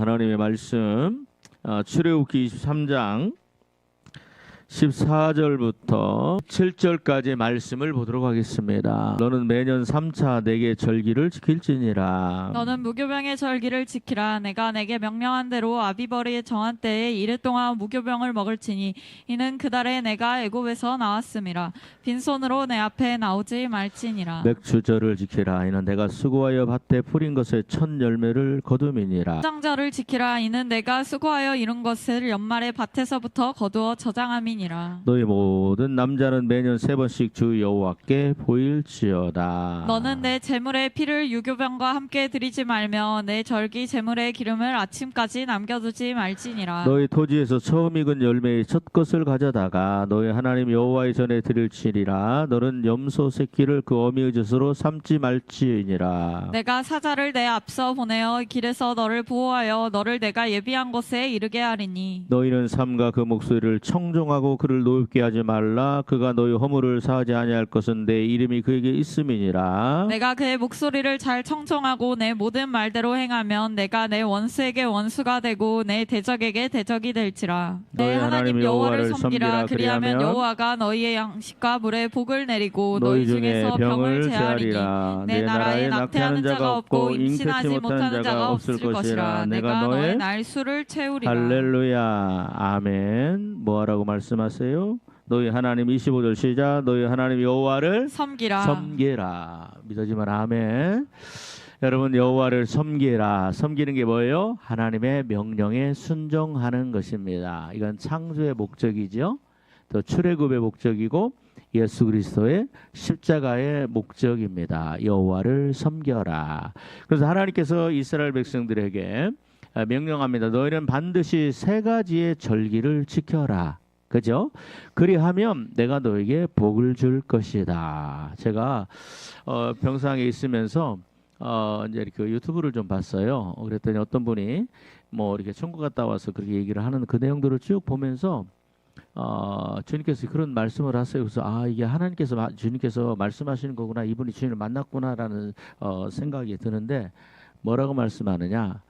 하나님의 말씀 출애굽기 23장 14절부터 7절까지 말씀을 보도록 하겠습니다. 너는 매년 3차 내게 절기를 지킬지니라. 너는 무교병의 절기를 지키라. 내가 내게 명령한 대로 아비벌이 정한 때에 이르 동안 무교병을 먹을지니 이는 그달에 내가 애굽에서 나왔음이라. 빈손으로 내 앞에 나오지 말지니라. 맥주절을 지키라. 이는 내가 수고하여 밭에 풀인 것의 첫 열매를 거둠이니라. 저장절을 지키라. 이는 내가 수고하여 이룬 것을 연말에 밭에서부터 거두어 저장함이니라. 너희 모든 남자는 매년 3번씩 주 여호와께 보일지어다. 너는 내 제물의 피를 유교병과 함께 드리지 말며 내 절기 제물의 기름을 아침까지 남겨두지 말지니라. 너희 토지에서 처음 익은 열매의 첫 것을 가져다가 너희 하나님 여호와의 전에 드릴지니라. 너는 염소 새끼를 그 어미의 젖으로 삼지 말지니라. 내가 사자를 내 앞서 보내어 길에서 너를 보호하여 너를 내가 예비한 곳에 이르게 하리니. 너희는 삼가 그 목소리를 청종하고 그를 노엽게 하지 말라. 그가 너희 허물을 사하지 아니할 것은 내 이름이 그에게 있음이니라. 내가 그의 목소리를 잘 청종하고 내 모든 말대로 행하면 내가 내 원수에게 원수가 되고 내 대적에게 대적이 될지라. 내 하나님 여호와를 섬기라. 그리하면 여호와가 너희의 양식과 물에 복을 내리고 너희 중에서 병을 제하리니 내 나라에 낙태하는 자가 없고 임신하지 못하는 자가 없을 것이라. 내가 너의 날수를 채우리라. 할렐루야. 아멘. 뭐하라고 말씀하세요? 너희 하나님 25절 시작. 너희 하나님 여호와를 섬기라. 믿어지면 아멘. 여러분, 여호와를 섬기라. 섬기는 게 뭐예요? 하나님의 명령에 순종하는 것입니다. 이건 창조의 목적이죠. 또 출애굽의 목적이고 예수 그리스도의 십자가의 목적입니다. 여호와를 섬겨라. 그래서 하나님께서 이스라엘 백성들에게 명령합니다. 너희는 반드시 3가지의 절기를 지켜라. 그죠? 그리하면 내가 너에게 복을 줄 것이다. 제가 병상에 있으면서 이제 이렇게 유튜브를 좀 봤어요. 그랬더니 어떤 분이 뭐 이렇게 천국 갔다 와서 그렇게 얘기를 하는 그 내용들을 쭉 보면서 주님께서 그런 말씀을 하세요. 그래서 이게 하나님께서 주님께서 말씀하시는 거구나. 이분이 주님을 만났구나라는 생각이 드는데 뭐라고 말씀하느냐?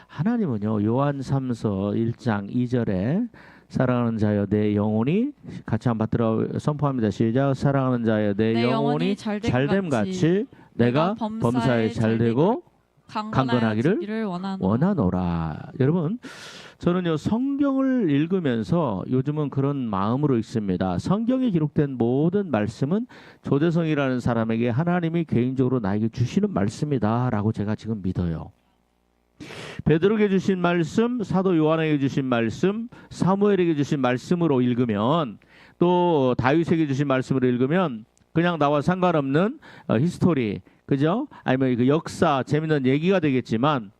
하나님은요, 요한 3서 1장 2절에 사랑하는 자여 내 영혼이 같이 한번 받들어 선포합니다. 시작. 사랑하는 자여 내 영혼이 잘됨 같이 내가 범사에 잘되고 강건하기를 원하노라. 여러분, 저는요 성경을 읽으면서 요즘은 그런 마음으로 읽습니다. 성경에 기록된 모든 말씀은 조대성이라는 사람에게 하나님이 개인적으로 나에게 주시는 말씀이다 라고 제가 지금 믿어요. 베드로에게 주신 말씀, 사도 요한에게 주신 말씀, 사무엘에게 주신 말씀으로 읽으면, 또 다윗에게 주신 말씀으로 읽으면 그냥 나와 상관없는 히스토리, 그죠? 아니면 그 역사, 재밌는 얘기가 되겠지만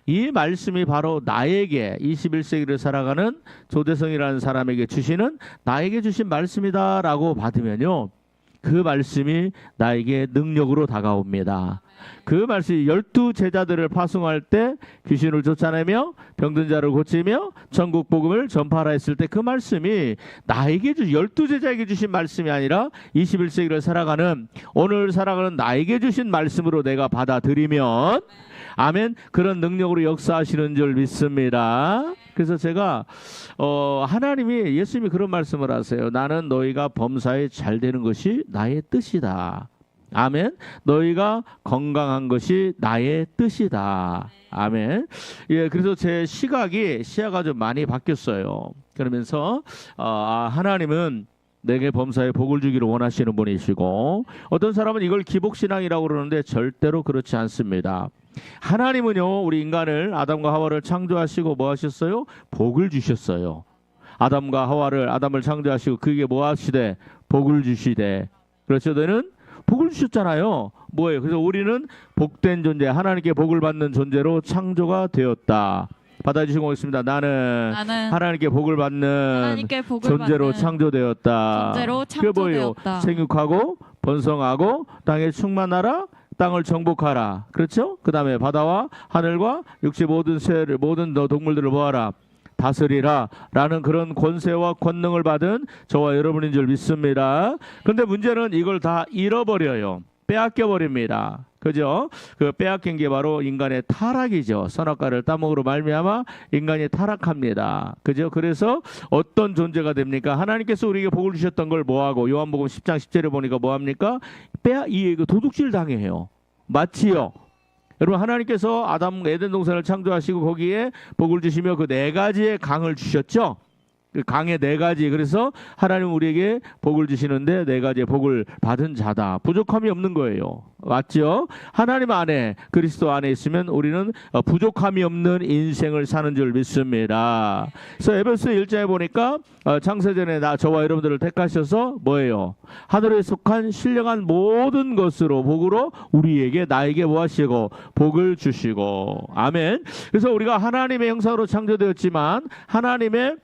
이 말씀이 바로 나에게 21세기를 살아가는 조대성이라는 사람에게 주시는 나에게 주신 말씀이다라고 받으면요, 그 말씀이 나에게 능력으로 다가옵니다. 그 말씀이 12제자들을 파송할 때 귀신을 쫓아내며 병든 자를 고치며 전국 복음을 전파하라 했을 때 그 말씀이 나에게 12제자에게 주신 말씀이 아니라 21세기를 살아가는 오늘 살아가는 나에게 주신 말씀으로 내가 받아들이면 아멘, 그런 능력으로 역사하시는 줄 믿습니다. 그래서 제가 하나님이, 예수님이 그런 말씀을 하세요. 나는 너희가 범사에 잘 되는 것이 나의 뜻이다. 아멘. 너희가 건강한 것이 나의 뜻이다. 아멘. 예, 그래서 제 시야가 좀 많이 바뀌었어요. 그러면서 하나님은 내게 범사에 복을 주기를 원하시는 분이시고, 어떤 사람은 이걸 기복신앙이라고 그러는데 절대로 그렇지 않습니다. 하나님은요, 우리 인간을, 아담과 하와를 창조하시고 뭐 하셨어요? 복을 주셨어요. 아담을 창조하시고 그에게 뭐 하시되? 복을 주시되. 그렇죠? 너는 복을 주셨잖아요. 뭐예요? 그래서 우리는 복된 존재, 하나님께 복을 받는 존재로 창조가 되었다. 받아주시고 있습니다. 나는 하나님께 복을 받는 존재로 창조되었다. 그게 뭐예요? 생육하고 번성하고 땅에 충만하라, 땅을 정복하라. 그렇죠? 그 다음에 바다와 하늘과 육지 모든 새를, 모든 동물들을 모아라, 다스리라 라는 그런 권세와 권능을 받은 저와 여러분인 줄 믿습니다. 그런데 문제는 이걸 다 잃어버려요. 빼앗겨 버립니다. 그죠? 그 빼앗긴 게 바로 인간의 타락이죠. 선악과를 따먹으로 말미암아 인간이 타락합니다. 그죠? 그래서 어떤 존재가 됩니까? 하나님께서 우리에게 복을 주셨던 걸 뭐하고 요한복음 10장 10절에 보니까 뭐합니까? 그 도둑질 당해요. 맞지요? 여러분 하나님께서 아담 에덴 동산을 창조하시고 거기에 복을 주시며 그 네 가지의 강을 주셨죠. 그 강의 네 가지. 그래서 하나님 우리에게 복을 주시는데 네 가지의 복을 받은 자다. 부족함이 없는 거예요. 맞죠? 하나님 안에 그리스도 안에 있으면 우리는 부족함이 없는 인생을 사는 줄 믿습니다. 그래서 에베소 1장에 보니까 창세전에 저와 여러분들을 택하셔서 뭐예요? 하늘에 속한 신령한 모든 것으로 복으로 우리에게 나에게 뭐 하시고 복을 주시고 아멘. 그래서 우리가 하나님의 형상으로 창조되었지만 하나님을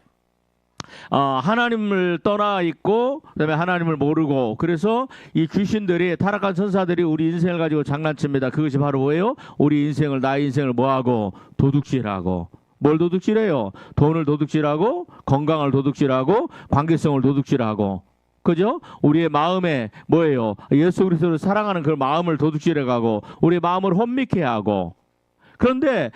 떠나 있고 그다음에 하나님을 모르고 그래서 이 귀신들이 타락한 천사들이 우리 인생을 가지고 장난칩니다. 그것이 바로 뭐예요? 우리 인생을 나의 인생을 뭐하고 도둑질하고 뭘 도둑질해요? 돈을 도둑질하고 건강을 도둑질하고 관계성을 도둑질하고 그죠? 우리의 마음에 뭐예요? 예수 그리스도를 사랑하는 그 마음을 도둑질해가고 우리의 마음을 혼미케 하고 그런데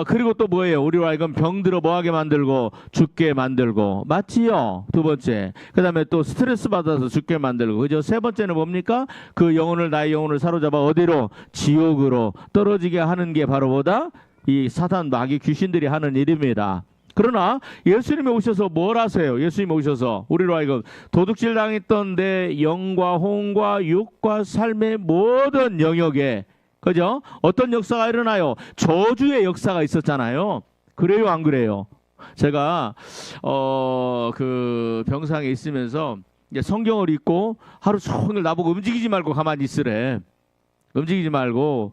그리고 또 뭐예요? 우리로 하여금 병들어 뭐하게 만들고 죽게 만들고 맞지요? 두 번째. 그 다음에 또 스트레스 받아서 죽게 만들고 그죠? 세 번째는 뭡니까? 그 영혼을 나의 영혼을 사로잡아 어디로? 지옥으로 떨어지게 하는 게 바로 뭐다? 이 사단 마귀 귀신들이 하는 일입니다. 그러나 예수님이 오셔서 뭘 하세요? 예수님이 오셔서 우리로 하여금 도둑질 당했던 내 영과 혼과 육과 삶의 모든 영역에 그죠? 어떤 역사가 일어나요? 저주의 역사가 있었잖아요. 그래요, 안 그래요? 제가 그 병상에 있으면서 이제 성경을 읽고 하루 종일 나보고 움직이지 말고 가만히 있으래. 움직이지 말고.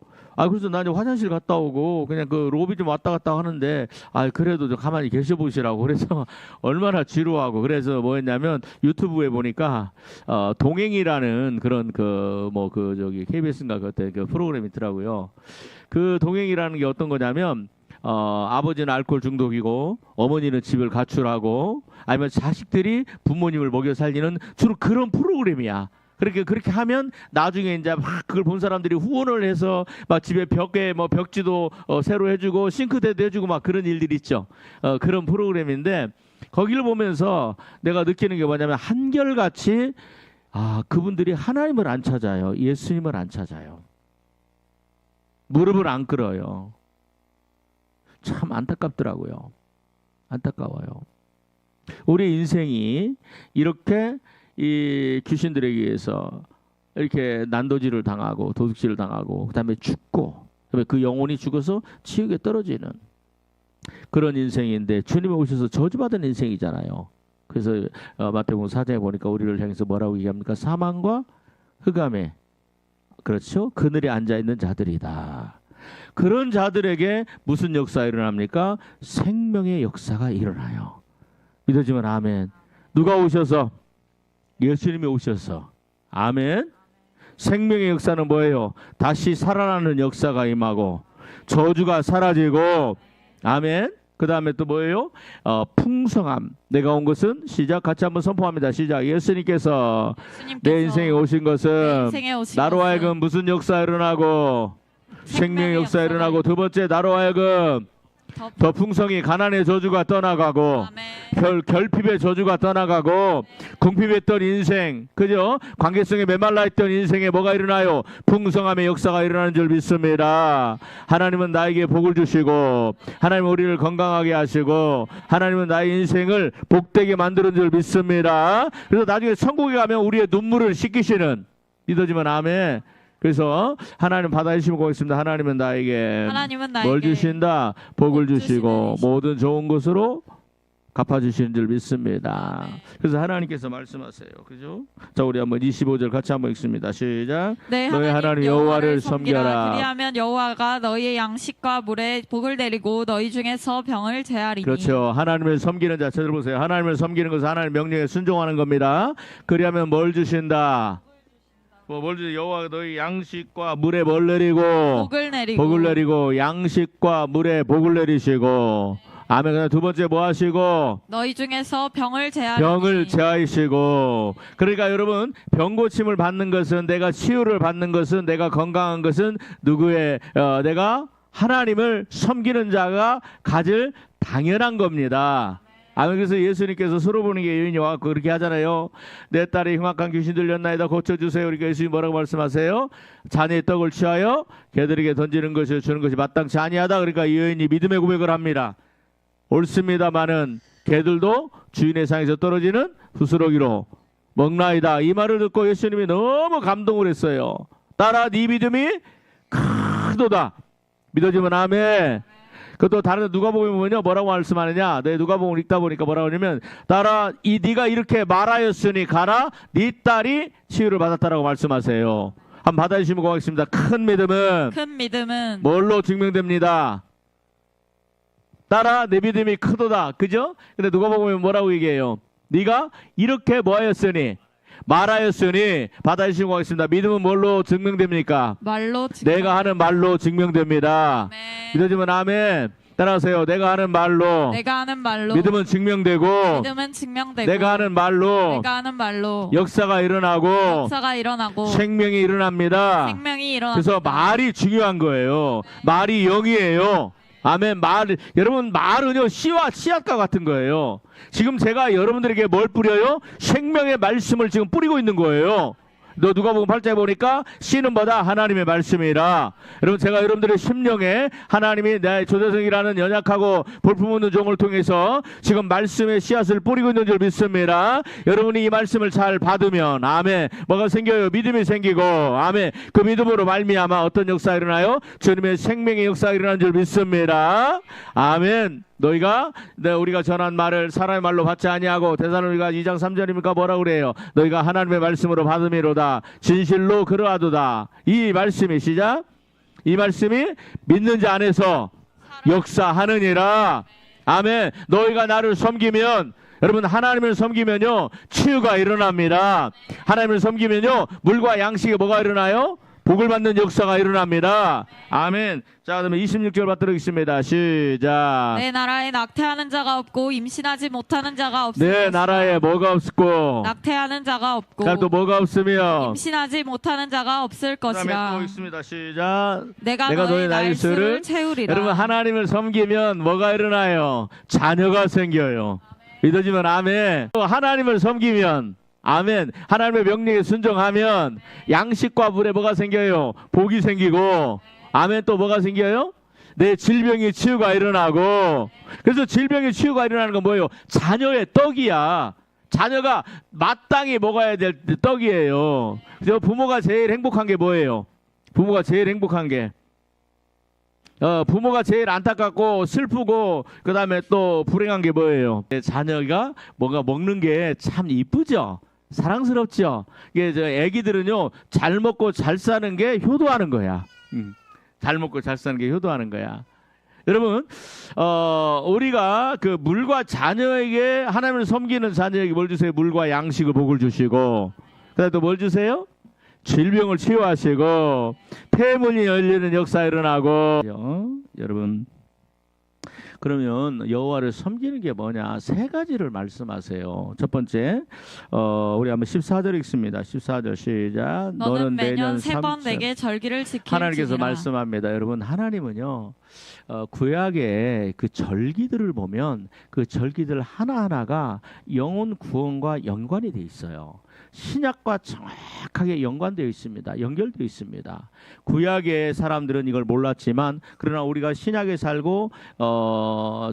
그래서 나 이제 화장실 갔다 오고 그냥 그 로비 좀 왔다 갔다 하는데 그래도 좀 가만히 계셔 보시라고 그래서 얼마나 지루하고 그래서 뭐였냐면 유튜브에 보니까 동행이라는 그런 저기 KBS인가 그때 그 프로그램이 있더라고요. 그 동행이라는 게 어떤 거냐면 아버지는 알코올 중독이고 어머니는 집을 가출하고 아니면 자식들이 부모님을 먹여 살리는 주로 그런 프로그램이야. 그렇게 하면 나중에 이제 막 그걸 본 사람들이 후원을 해서 막 집에 벽에 뭐 벽지도 새로 해주고 싱크대도 해주고 막 그런 일들이 있죠. 그런 프로그램인데 거기를 보면서 내가 느끼는 게 뭐냐면 한결같이 그분들이 하나님을 안 찾아요. 예수님을 안 찾아요. 무릎을 안 꿇어요. 참 안타깝더라고요. 안타까워요. 우리 인생이 이렇게 이 귀신들에 의해서 이렇게 난도질을 당하고 도둑질을 당하고 그다음에 죽고 그다음에 그 영혼이 죽어서 지옥에 떨어지는 그런 인생인데 주님이 오셔서 저주받은 인생이잖아요. 그래서 마태복음 4장에 보니까 우리를 향해서 뭐라고 얘기합니까? 사망과 흑암에 그렇죠? 그늘에 앉아있는 자들이다. 그런 자들에게 무슨 역사가 일어납니까? 생명의 역사가 일어나요. 믿어지면 아멘. 누가 오셔서? 예수님이 오셔서 아멘. 생명의 역사는 뭐예요? 다시 살아나는 역사가 임하고 저주가 사라지고 아멘. 그 다음에 또 뭐예요? 풍성함. 내가 온 것은 시작 같이 한번 선포합니다. 시작. 예수님께서 내 인생에 오신 것은 나로 하여금 무슨 역사 일어나고 생명의 역사 일어나고 두 번째 나로 하여금 더 풍성히 가난의 저주가 떠나가고 결핍의 저주가 떠나가고 궁핍했던 인생 그죠? 관계성에 메말라 있던 인생에 뭐가 일어나요? 풍성함의 역사가 일어나는 줄 믿습니다. 하나님은 나에게 복을 주시고 하나님은 우리를 건강하게 하시고 하나님은 나의 인생을 복되게 만드는 줄 믿습니다. 그래서 나중에 천국에 가면 우리의 눈물을 씻기시는 믿어지면 아멘. 그래서 하나님 받아주시면 고맙습니다. 하나님은 나에게 뭘 주신다? 복을 주시고 모든 좋은 것으로 갚아주시는 줄 믿습니다. 그래서 하나님께서 말씀하세요. 그죠? 자, 우리 한번 25절 같이 한번 읽습니다. 시작. 네, 너희 하나님 여호와를 섬겨라. 그리하면 여호와가 너희의 양식과 물에 복을 내리고 너희 중에서 병을 제하리니. 그렇죠. 하나님을 섬기는 자 찾아보세요. 하나님을 섬기는 것은 하나님의 명령에 순종하는 겁니다. 그리하면 뭘 주신다? 뭘 주세요? 여호와가 너희 양식과 물에 뭘 내리고 복을 내리고 양식과 물에 복을 내리시고 아멘. 그다음 두 번째 뭐 하시고 너희 중에서 병을 제하시고. 그러니까 여러분 병 고침을 받는 것은 내가 치유를 받는 것은 내가 건강한 것은 누구의 내가 하나님을 섬기는 자가 가질 당연한 겁니다. 아멘. 그래서 예수님께서 서로 보는 게 여인이 와서 그렇게 하잖아요. 내 딸이 흉악한 귀신 들렸나이다 고쳐주세요. 그러니까 예수님 뭐라고 말씀하세요? 자네의 떡을 취하여 개들에게 던지는 것을 주는 것이 마땅치 아니하다. 그러니까 이 여인이 믿음의 고백을 합니다. 옳습니다마는 개들도 주인의 상에서 떨어지는 부스러기로 먹나이다. 이 말을 듣고 예수님이 너무 감동을 했어요. 딸아 네 믿음이 크도다. 믿어지면 아멘. 그것도 다른 데 누가복음에 뭐라고 말씀하느냐? 네, 누가복음 읽다 보니까 뭐라고 하냐면 딸아 네가 이렇게 말하였으니 가라 네 딸이 치유를 받았다라고 말씀하세요. 한번 받아주시면 고맙겠습니다. 큰 믿음은 뭘로 증명됩니다? 딸아 내 믿음이 크도다. 그죠? 근데 누가복음에 뭐라고 얘기해요? 네가 이렇게 말하였으니 받아주시고 하겠습니다. 믿음은 뭘로 증명됩니까? 내가 하는 말로 증명됩니다. 믿어지면 아멘. 따라하세요. 내가 하는 말로 믿음은 증명되고 내가 하는 말로 역사가 일어나고 생명이 일어납니다. 그래서 말이 중요한 거예요. 말이 영이에요. 아멘. 여러분 말은요 씨와 씨앗과 같은 거예요. 지금 제가 여러분들에게 뭘 뿌려요? 생명의 말씀을 지금 뿌리고 있는 거예요. 너 누가복음 8장에 보니까 씨는 뭐다? 하나님의 말씀이라. 여러분 제가 여러분들의 심령에 하나님이 내 조대성이라는 연약하고 볼품없는 종을 통해서 지금 말씀의 씨앗을 뿌리고 있는 줄 믿습니다. 여러분이 이 말씀을 잘 받으면 아멘 뭐가 생겨요? 믿음이 생기고 아멘 그 믿음으로 말미암아 어떤 역사가 일어나요? 주님의 생명의 역사가 일어나는 줄 믿습니다. 아멘. 너희가 우리가 전한 말을 사람의 말로 받지 아니하고 데살로니가 2장 3절입니까? 뭐라고 그래요? 너희가 하나님의 말씀으로 받음이로다. 진실로 그러하도다. 이 말씀이 시작. 이 말씀이 믿는 자 안에서 역사하느니라. 아멘. 너희가 나를 섬기면 여러분 하나님을 섬기면요 치유가 일어납니다. 하나님을 섬기면요 물과 양식에 뭐가 일어나요? 복을 받는 역사가 일어납니다. 아멘. 자, 그러면 26절 받도록하겠습니다. 시작. 내 나라에 낙태하는 자가 없고 임신하지 못하는 자가 없으며 내 나라에 뭐가 없고 낙태하는 자가 없고 또 뭐가 없으며 임신하지 못하는 자가 없을 것이라. 또 있습니다. 시작. 내가 너의 날수를 채우리라. 여러분 하나님을 섬기면 뭐가 일어나요? 자녀가 생겨요. 믿어지면 아멘. 또 하나님을 섬기면 아멘. 하나님의 명령에 순종하면 양식과 물에 뭐가 생겨요? 복이 생기고 아멘. 또 뭐가 생겨요? 내 질병의 치유가 일어나고. 그래서 질병의 치유가 일어나는 건 뭐예요? 자녀의 떡이야. 자녀가 마땅히 먹어야 될 떡이에요. 그래서 부모가 제일 행복한 게 뭐예요? 부모가 제일 행복한 게 부모가 제일 안타깝고 슬프고 그 다음에 또 불행한 게 뭐예요? 자녀가 뭔가 먹는 게 참 이쁘죠? 사랑스럽죠? 이게 애기들은요 잘 먹고 잘 사는 게 효도하는 거야. 잘 먹고 잘 사는 게 효도하는 거야. 여러분 우리가 그 물과 자녀에게 하나님을 섬기는 자녀에게 뭘 주세요? 물과 양식을 복을 주시고 그다음에 또 뭘 주세요? 질병을 치유하시고 폐문이 열리는 역사 일어나고. 여러분 그러면 여호와를 섬기는 게 뭐냐? 세 가지를 말씀하세요. 첫 번째 우리 한번 14절 읽습니다. 14절 시작. 너는 매년 3번 내게 절기를 지킬지니라. 하나님께서 말씀합니다. 여러분 하나님은요 구약의 그 절기들을 보면 그 절기들 하나하나가 영혼 구원과 연관이 돼 있어요. 신약과 정확하게 연관되어 있습니다. 연결되어 있습니다. 구약의 사람들은 이걸 몰랐지만 그러나 우리가 신약에 살고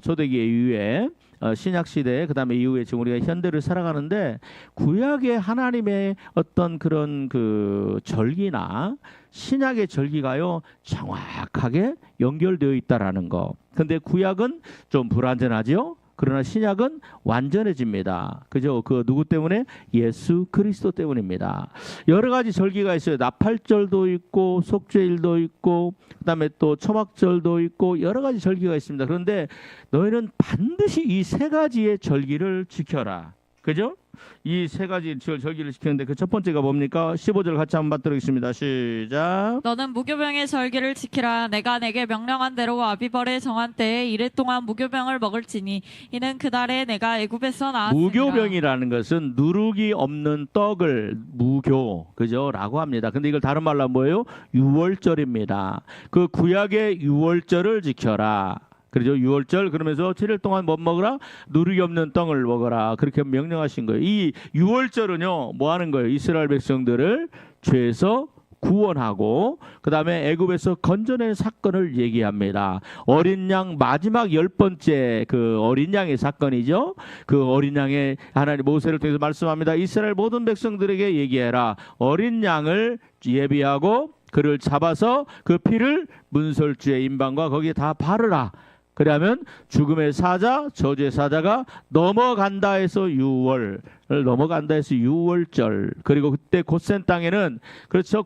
초대기 이후에 신약 시대 그다음에 이후에 지금 우리가 현대를 살아가는데 구약의 하나님의 어떤 그런 그 절기나 신약의 절기가요 정확하게 연결되어 있다라는 거. 근데 구약은 좀 불완전하죠. 그러나 신약은 완전해집니다. 그죠? 그 누구 때문에? 예수 그리스도 때문입니다. 여러 가지 절기가 있어요. 나팔절도 있고 속죄일도 있고 그다음에 또 초막절도 있고 여러 가지 절기가 있습니다. 그런데 너희는 반드시 이 세 가지의 절기를 지켜라. 그죠? 이 세 가지 절기를 지키는데 그 첫 번째가 뭡니까? 15절 같이 한번 받들겠습니다. 시작. 너는 무교병의 절기를 지키라. 내가 내게 명령한 대로 아비벌의 정한 때에 이래 동안 무교병을 먹을지니 이는 그날에 내가 애굽에서 나왔으니라. 무교병이라는 것은 누룩이 없는 떡을 무교, 그죠? 라고 합니다. 근데 이걸 다른 말로 하면 뭐예요? 유월절입니다. 그 구약의 유월절을 지켜라. 그렇죠? 유월절 그러면서 7일 동안 뭐 먹으라? 누룩이 없는 떡을 먹어라. 그렇게 명령하신 거예요. 이 유월절은요, 뭐 하는 거예요? 이스라엘 백성들을 죄에서 구원하고 그 다음에 애굽에서 건져낸 사건을 얘기합니다. 어린 양 마지막 10번째 그 어린 양의 사건이죠. 그 어린 양의 하나님 모세를 통해서 말씀합니다. 이스라엘 모든 백성들에게 얘기해라. 어린 양을 예비하고 그를 잡아서 그 피를 문설주의 임방과 거기에 다 바르라. 그러면 죽음의 사자, 저주의 사자가 넘어간다 해서 6월, 넘어간다 해서 6월절. 그리고 그때 고센 땅에는 그렇죠.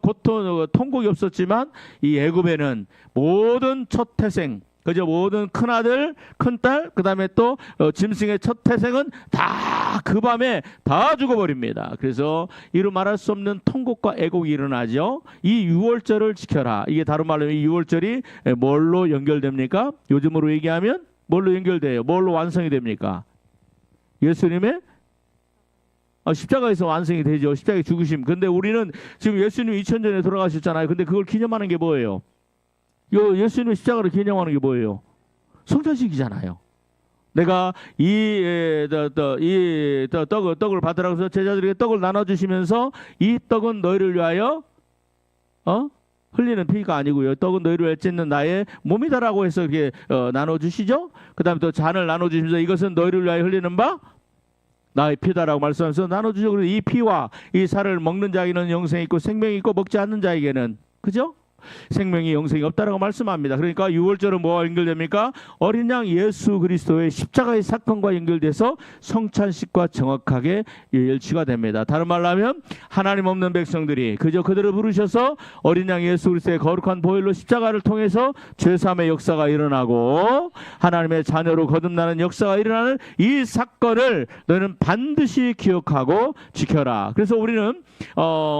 통곡이 없었지만 이 애굽에는 모든 첫 태생, 그죠? 모든 큰아들, 큰딸, 그 다음에 또 짐승의 첫 태생은 다 그 밤에 다 죽어버립니다. 그래서 이루 말할 수 없는 통곡과 애곡이 일어나죠. 이 6월절을 지켜라. 이게 다른 말로 이 6월절이 뭘로 연결됩니까? 요즘으로 얘기하면 뭘로 연결돼요? 뭘로 완성이 됩니까? 예수님의 십자가에서 완성이 되죠. 십자가의 죽으심. 근데 우리는 지금 예수님 2000전에 돌아가셨잖아요. 근데 그걸 기념하는 게 뭐예요? 예수님의 십자가를 기념하는 게 뭐예요? 성찬식이잖아요. 내가 떡을 받으라고 해서 제자들에게 떡을 나눠주시면서 이 떡은 너희를 위하여 흘리는 피가 아니고요. 떡은 너희를 위하여 찢는 나의 몸이다라고 해서 이렇게 나눠주시죠. 그 다음에 또 잔을 나눠주시면서 이것은 너희를 위하여 흘리는 바 나의 피다라고 말씀하면서 나눠주죠. 그래서 이 피와 이 살을 먹는 자에게는 영생이 있고 생명이 있고 먹지 않는 자에게는, 그죠? 생명이 영생이 없다라고 말씀합니다. 그러니까 6월절은 뭐와 연결됩니까? 어린 양 예수 그리스도의 십자가의 사건과 연결돼서 성찬식과 정확하게 일치가 됩니다. 다른 말로 하면 하나님 없는 백성들이 그저 그들을 부르셔서 어린 양 예수 그리스도의 거룩한 보혈로 십자가를 통해서 죄사함의 역사가 일어나고 하나님의 자녀로 거듭나는 역사가 일어나는 이 사건을 너희는 반드시 기억하고 지켜라. 그래서 우리는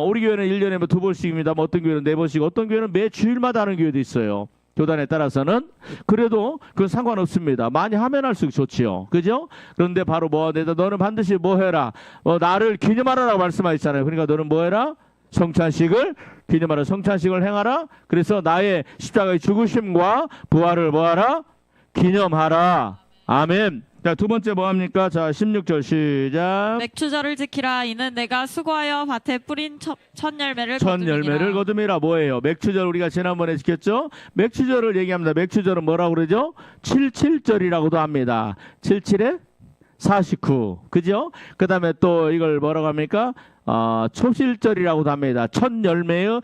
우리 교회는 1년에 2번씩입니다. 어떤 교회는 4번씩, 어떤 교회는 매 주일마다 하는 교회도 있어요. 교단에 따라서는. 그래도 그건 상관없습니다. 많이 하면 할수록 좋지요. 그죠? 그런데 바로 너는 반드시 뭐 해라? 나를 기념하라라고 말씀하셨잖아요. 그러니까 너는 뭐 해라? 성찬식을 기념하라. 성찬식을 행하라. 그래서 나의 십자가의 죽으심과 부활을 뭐 하라? 기념하라. 아멘. 자, 두 번째 뭐 합니까? 자, 16절 시작. 맥추절을 지키라. 이는 내가 수고하여 밭에 뿌린 첫 열매를 거두미라. 뭐예요? 맥추절 우리가 지난번에 지켰죠? 맥추절을 얘기합니다. 맥추절은 뭐라고 그러죠? 77절이라고도 합니다. 77에 49. 그죠? 그 다음에 또 이걸 뭐라고 합니까? 초실절이라고도 합니다. 첫 열매의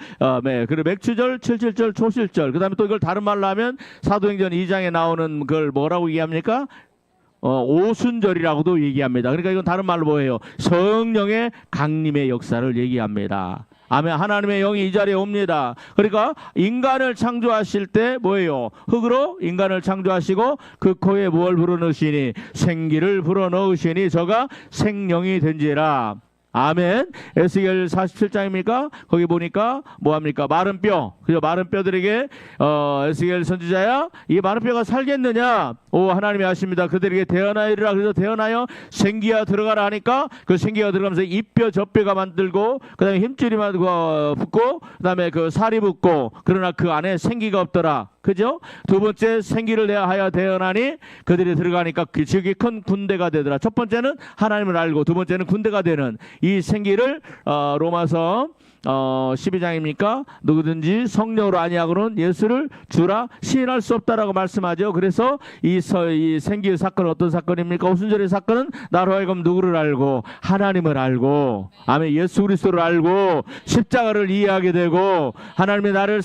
그리고 맥추절, 77절, 초실절. 그 다음에 또 이걸 다른 말로 하면 사도행전 2장에 나오는 그걸 뭐라고 얘기합니까? 오순절이라고도 얘기합니다. 그러니까 이건 다른 말로 뭐예요? 성령의 강림의 역사를 얘기합니다. 아멘. 하나님의 영이 이 자리에 옵니다. 그러니까 인간을 창조하실 때 뭐예요? 흙으로 인간을 창조하시고 그 코에 무엇을 불어넣으시니 생기를 불어넣으시니 저가 생명이 된지라. 아멘. 에스겔 47장입니까? 거기 보니까 뭐합니까? 마른 뼈. 그죠? 마른 뼈들에게 에스겔 선지자야 이 마른 뼈가 살겠느냐? 오, 하나님이 아십니다. 그들에게 태어나이리라. 그래서 태어나여 생기가 들어가라 하니까 그 생기가 들어가면서 이뼈 저뼈가 만들고 그 다음에 힘줄이 붙고 그 다음에 그 살이 붙고 그러나 그 안에 생기가 없더라. 그죠? 두 번째 생기를 내하여 태어나니 그들이 들어가니까 지극히 큰 군대가 되더라. 첫 번째는 하나님을 알고 두 번째는 군대가 되는 이 생기를 로마서 12장입니까? 누구든지 성령으로 아니하고는 예수를 주라 시인할 수 없다라고 말씀하죠. 그래서 이 생기의 사건은 어떤 사건입니까? 오순절의 사건은 나로 하여금 누구를 알고 하나님을 알고 아멘 예수 그리스도를 알고 십자가를 이해하게 되고 하나님을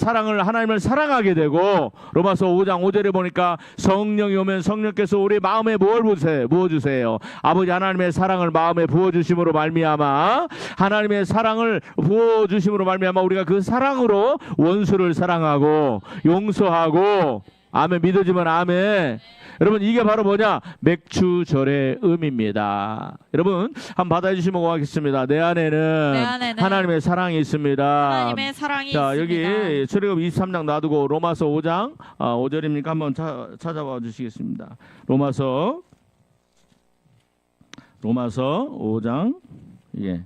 사랑하게 되고 로마서 5장 5절에 보니까 성령이 오면 성령께서 우리 마음에 뭘 부어주세요? 아버지 하나님의 사랑을 마음에 부어주심으로 말미암아 하나님의 사랑을 부어주심으로 말미암아 우리가 그 사랑으로 원수를 사랑하고 용서하고 아멘. 믿어지면 아멘. 여러분 이게 바로 뭐냐? 맥주절의 의미입니다. 여러분 한번 받아주시면 고맙겠습니다. 내 안에는 하나님의 사랑이 있습니다. 하나님의 사랑이 자, 있습니다. 여기 출애굽 23장 놔두고 로마서 5장 5절입니까? 한번 찾아봐 주시겠습니다. 로마서 5장 예.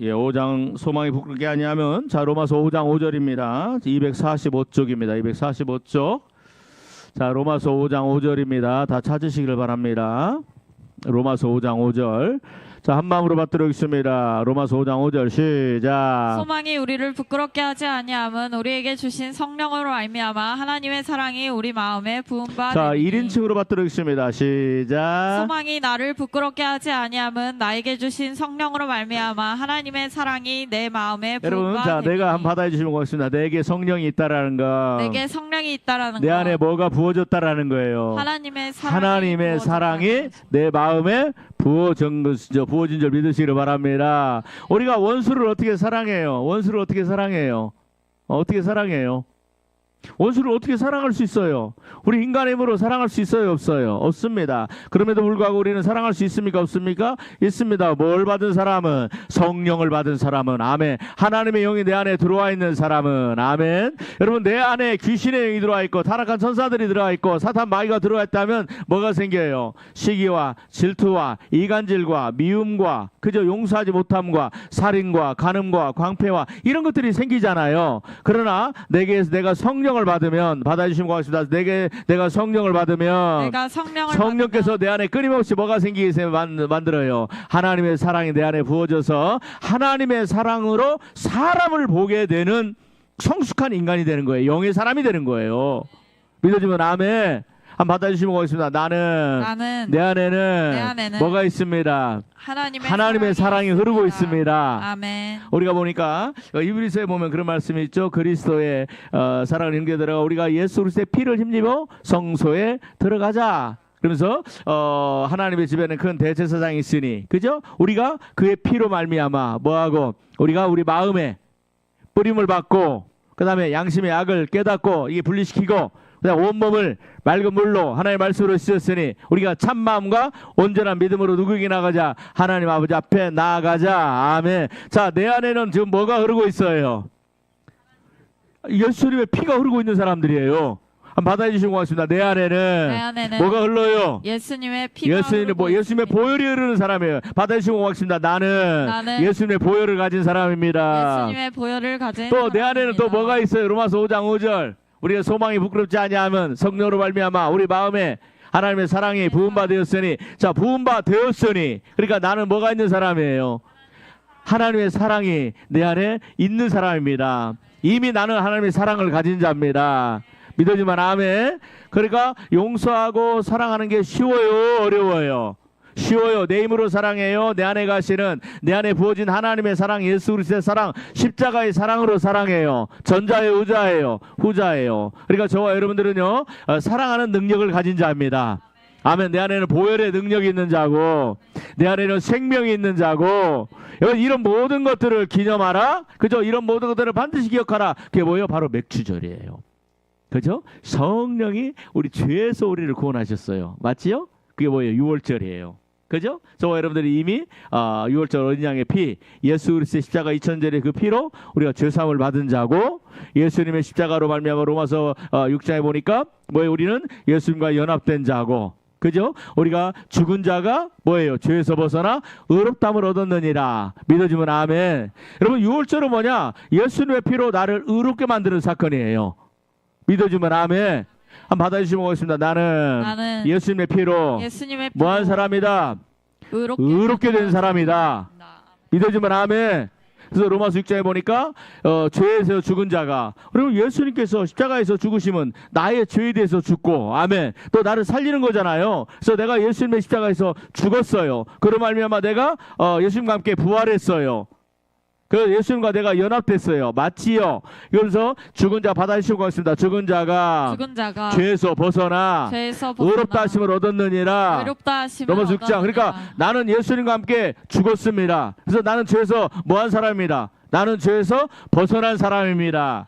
예, 5장 소망이 부끄럽게 아니하면 자 로마서 5장 5절입니다. 245쪽입니다. 245쪽. 자 로마서 5장 5절입니다. 다 찾으시길 바랍니다. 로마서 5장 5절. 자, 한 마음으로 받들어겠습니다. 로마서 5장 5절 시작. 소망이 우리를 부끄럽게 하지 아니함은 우리에게 주신 성령으로 말미암아 하나님의 사랑이 우리 마음에 부은 바 자, 되니. 1인칭으로 받들어겠습니다. 시작. 소망이 나를 부끄럽게 하지 아니함은 나에게 주신 성령으로 말미암아 하나님의 사랑이 내 마음에 부은 여러분, 바 자, 되니. 내가 한번 받아주시면 고맙습니다. 내게 성령이 있다라는 거. 내게 성령이 있다라는 내 것. 안에 뭐가 부어졌다라는 거예요. 하나님의 사랑이 내 마음에 부어진 줄 믿으시기를 바랍니다. 우리가 원수를 어떻게 사랑해요? 원수를 어떻게 사랑해요? 어떻게 사랑해요? 원수를 어떻게 사랑할 수 있어요? 우리 인간의 힘으로 사랑할 수 있어요? 없어요? 없습니다. 그럼에도 불구하고 우리는 사랑할 수 있습니까? 없습니까? 있습니다. 뭘 받은 사람은? 성령을 받은 사람은 아멘. 하나님의 영이 내 안에 들어와 있는 사람은 아멘. 여러분 내 안에 귀신의 영이 들어와 있고 타락한 천사들이 들어와 있고 사탄 마귀가 들어와 있다면 뭐가 생겨요? 시기와 질투와 이간질과 미움과 그저 용서하지 못함과 살인과 간음과 광폐와 이런 것들이 생기잖아요. 그러나 내게서 내가 성령을 받으면 받아주시면 고맙습니다. 내가 성령을 받으면 성령께서 내 안에 끊임없이 뭐가 생기게 만들어요. 하나님의 사랑이 내 안에 부어져서 하나님의 사랑으로 사람을 보게 되는 성숙한 인간이 되는 거예요. 영의 사람이 되는 거예요. 믿어지면 아멘. 한번 받아주시면 고맙습니다. 나는 내 안에는 뭐가 있습니다. 하나님의 사랑이 흐르고 있습니다. 아멘. 우리가 보니까 이브리서에 보면 그런 말씀이 있죠. 그리스도의 사랑을 연결 들어가 우리가 예수 그리스도의 피를 힘입어 성소에 들어가자. 그러면서 하나님의 집에는 큰 대제사장이 있으니 그죠? 우리가 그의 피로 말미암아 뭐하고 우리가 우리 마음에 뿌림을 받고 그 다음에 양심의 악을 깨닫고 이게 분리시키고 그다음 온몸을 맑은 물로 하나님의 말씀으로 씻었으니 우리가 참마음과 온전한 믿음으로 누구에게 나가자? 하나님 아버지 앞에 나아가자. 아멘. 자, 내 안에는 지금 뭐가 흐르고 있어요? 예수님의 피가 흐르고 있는 사람들이에요. 한번 받아주시고 고맙습니다. 내 안에는 뭐가 흘러요? 예수님의 피가 흐르고 예수님의 보혈이 흐르는 사람이에요. 받아주시고 고맙습니다. 나는 예수님의 보혈을 가진 사람입니다. 예수님의 보혈을 가진 또 내 안에는 또 뭐가 있어요? 로마서 5장 5절. 우리가 소망이 부끄럽지 아니하면 성령으로 말미암아 우리 마음에 하나님의 사랑이 부은바 되었으니 자 부은바 되었으니 그러니까 나는 뭐가 있는 사람이에요? 하나님의 사랑이 내 안에 있는 사람입니다. 이미 나는 하나님의 사랑을 가진 자입니다. 믿어지만 아멘. 그러니까 용서하고 사랑하는 게 쉬워요? 어려워요? 쉬워요. 내 힘으로 사랑해요. 내 안에 가시는 내 안에 부어진 하나님의 사랑 예수 그리스도의 사랑 십자가의 사랑으로 사랑해요. 전자예요? 후자예요? 후자예요. 그러니까 저와 여러분들은요 사랑하는 능력을 가진 자입니다. 아멘. 내 안에는 보혈의 능력이 있는 자고 내 안에는 생명이 있는 자고 이런 모든 것들을 기념하라. 그죠? 이런 모든 것들을 반드시 기억하라. 그게 뭐예요? 바로 맥주절이에요. 그죠? 성령이 우리 죄에서 우리를 구원하셨어요. 맞지요? 그게 뭐예요? 유월절이에요. 그죠? 저와 여러분들이 이미 6월절 어린 양의 피 예수 그리스도의 십자가 2000절의 그 피로 우리가 죄사함을 받은 자고 예수님의 십자가로 말미암아 로마서 6장에 보니까 뭐예요? 우리는 예수님과 연합된 자고 그죠? 우리가 죽은 자가 뭐예요? 죄에서 벗어나 의롭다함을 얻었느니라. 믿어지면 아멘. 여러분 6월절은 뭐냐? 예수님의 피로 나를 의롭게 만드는 사건이에요. 믿어지면 아멘. 한번 받아주시면 고맙습니다. 나는 예수님의 피로 뭐한 사람이다? 의롭게 된 사람이다. 믿어지면 아멘. 그래서 로마서 6장에 보니까 죄에서 죽은 자가 그리고 예수님께서 십자가에서 죽으시면 나의 죄에 대해서 죽고 아멘. 또 나를 살리는 거잖아요. 그래서 내가 예수님의 십자가에서 죽었어요. 그로 말미암아 내가 예수님과 함께 부활했어요. 그래서 예수님과 내가 연합됐어요. 맞지요? 그래서 죽은 자 받아주시고 가겠습니다. 죽은 자가 죄에서 벗어나 의롭다 하심을 얻었느니라. 로마서 6장. 그러니까 나는 예수님과 함께 죽었습니다. 그래서 나는 죄에서 뭐한 사람입니다. 나는 죄에서 벗어난 사람입니다.